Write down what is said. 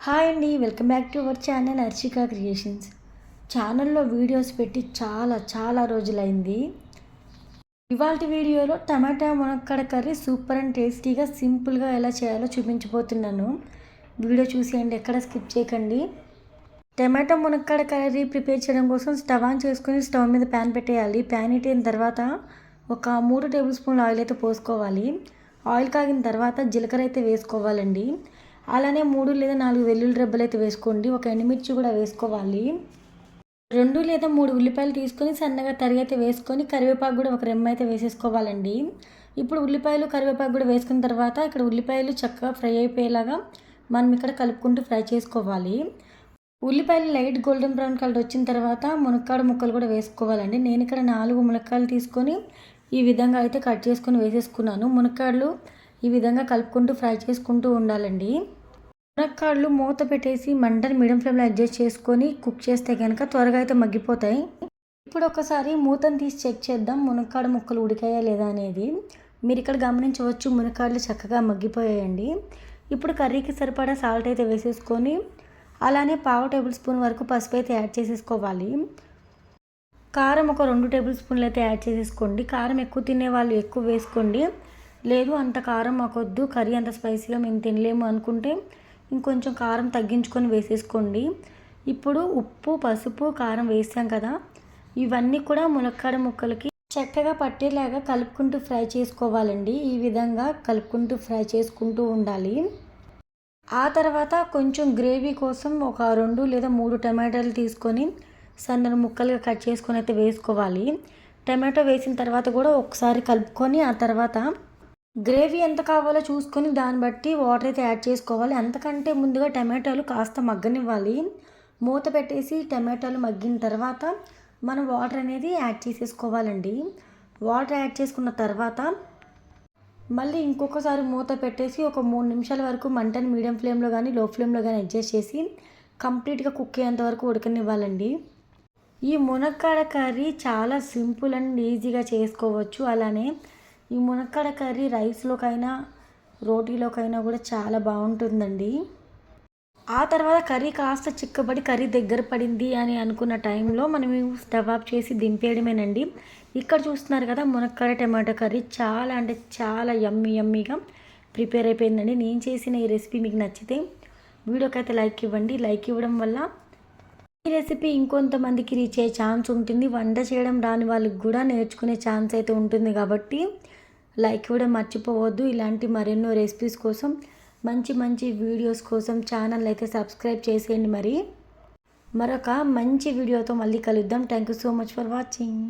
Hi అండి, welcome back to our channel Harshika creations. ఛానల్లో videos పెట్టి చాలా రోజులైంది. ఇవాళ వీడియోలో టమాటా మునక్కాడ కర్రీ సూపర్ అండ్ టేస్టీగా సింపుల్గా ఎలా చేయాలో చూపించబోతున్నాను. వీడియో చూసేయండి, ఎక్కడ స్కిప్ చేయకండి. టమాటా మునక్కాడ కర్రీ ప్రిపేర్ చేయడం కోసం స్టవ్ ఆన్ చేసుకుని స్టవ్ మీద ప్యాన్ పెట్టేయాలి. ప్యాన్ హీట్ అయిన తర్వాత ఒక 3 టేబుల్ స్పూన్ల ఆయిల్ అయితే పోసుకోవాలి. ఆయిల్ కాగిన తర్వాత జీలకర్ర అయితే వేసుకోవాలండి. అలానే 3 లేదా 4 వెల్లుల్లి రెబ్బలు అయితే వేసుకోండి. ఒక ఎండుమిర్చి కూడా వేసుకోవాలి. 2 లేదా 3 ఉల్లిపాయలు తీసుకొని సన్నగా తరిగి అయితే వేసుకొని కరివేపాకు కూడా ఒక రెమ్మ అయితే వేసేసుకోవాలండి. ఇప్పుడు ఉల్లిపాయలు కరివేపాకు కూడా వేసుకున్న తర్వాత ఇక్కడ ఉల్లిపాయలు చక్కగా ఫ్రై అయిపోయేలాగా మనం ఇక్కడ కలుపుకుంటూ ఫ్రై చేసుకోవాలి. ఉల్లిపాయలు లైట్ గోల్డెన్ బ్రౌన్ కలర్ వచ్చిన తర్వాత మునక్కాడ ముక్కలు కూడా వేసుకోవాలండి. నేను ఇక్కడ 4 మునక్కాయలు తీసుకొని ఈ విధంగా అయితే కట్ చేసుకొని వేసేసుకున్నాను. మునక్కాడలు ఈ విధంగా కలుపుకుంటూ ఫ్రై చేసుకుంటూ ఉండాలండి. మునక్కాడలు మూత పెట్టేసి మంటని మీడియం ఫ్లేమ్లో అడ్జస్ట్ చేసుకొని కుక్ చేస్తే కనుక త్వరగా అయితే మగ్గిపోతాయి. ఇప్పుడు ఒకసారి మూతను తీసి చెక్ చేద్దాం మునక్కాడ ముక్కలు ఉడికాయా లేదా అనేది. మీరు ఇక్కడ గమనించవచ్చు, మునక్కాడలు చక్కగా మగ్గిపోయాయండి. ఇప్పుడు కర్రీకి సరిపడా సాల్ట్ అయితే వేసేసుకొని అలానే 1/2 టేబుల్ స్పూన్ వరకు పసుపు అయితే యాడ్ చేసేసుకోవాలి. కారం ఒక 2 టేబుల్ స్పూన్లు అయితే యాడ్ చేసేసుకోండి. కారం ఎక్కువ తినే వాళ్ళు ఎక్కువ వేసుకోండి. లేదు అంత కారం మాకొద్దు, కర్రీ అంత స్పైసీగా మేము తినలేము అనుకుంటే ఇంకొంచెం కారం తగ్గించుకొని వేసేసుకోండి. ఇప్పుడు ఉప్పు, పసుపు, కారం వేసాం కదా, ఇవన్నీ కూడా మునక్కాడ ముక్కలకి చక్కగా పట్టేలాగా కలుపుకుంటూ ఫ్రై చేసుకోవాలండి. ఈ విధంగా కలుపుకుంటూ ఫ్రై చేసుకుంటూ ఉండాలి. ఆ తర్వాత కొంచెం గ్రేవీ కోసం ఒక 2 లేదా 3 టమాటాలు తీసుకొని సన్నని ముక్కలుగా కట్ చేసుకొని అయితే వేసుకోవాలి. టమాటో వేసిన తర్వాత కూడా ఒకసారి కలుపుకొని ఆ తర్వాత గ్రేవీ ఎంత కావాలో చూసుకొని దాన్ని బట్టి వాటర్ అయితే యాడ్ చేసుకోవాలి. అంతకంటే ముందుగా టమాటాలు కాస్త మగ్గనివ్వాలి. మూత పెట్టేసి టమాటాలు మగ్గిన తర్వాత మనం వాటర్ అనేది యాడ్ చేసేసుకోవాలండి. వాటర్ యాడ్ చేసుకున్న తర్వాత మళ్ళీ ఇంకొకసారి మూత పెట్టేసి ఒక 3 నిమిషాల వరకు మంటని మీడియం ఫ్లేమ్లో కానీ లో ఫ్లేమ్లో కానీ అడ్జస్ట్ చేసి కంప్లీట్గా కుక్ అయ్యేంత వరకు ఉడకనివ్వాలండి. ఈ మునక్కాడ కర్రీ చాలా సింపుల్ అండ్ ఈజీగా చేసుకోవచ్చు. అలానే ఈ మునక్కాడ కర్రీ రైస్లోకైనా రోటీలోకైనా కూడా చాలా బాగుంటుందండి. ఆ తర్వాత కర్రీ కాస్త చిక్కబడి కర్రీ దగ్గర పడింది అని అనుకున్న టైంలో మనం స్టవ్ ఆఫ్ చేసి దింపేయడమేనండి. ఇక్కడ చూస్తున్నారు కదా, మునక్కాడ టమాటో కర్రీ చాలా అంటే చాలా యమ్మీగా ప్రిపేర్ అయిపోయిందండి. నేను చేసిన ఈ రెసిపీ మీకు నచ్చితే వీడియోకి అయితే లైక్ ఇవ్వండి. లైక్ ఇవ్వడం వల్ల ఈ రెసిపీ ఇంకొంతమందికి రీచ్ అయ్యే ఛాన్స్ ఉంటుంది. వంట చేయడం రాని వాళ్ళకి కూడా నేర్చుకునే ఛాన్స్ అయితే ఉంటుంది కాబట్టి లైక్ ఇవ్వడం మర్చిపోవద్దు. ఇలాంటి మరెన్నో రెసిపీస్ కోసం మంచి వీడియోస్ కోసం ఛానల్ అయితే సబ్స్క్రైబ్ చేసేయండి. మరొక మంచి వీడియోతో మళ్ళీ కలుద్దాం. Thank you so much for watching.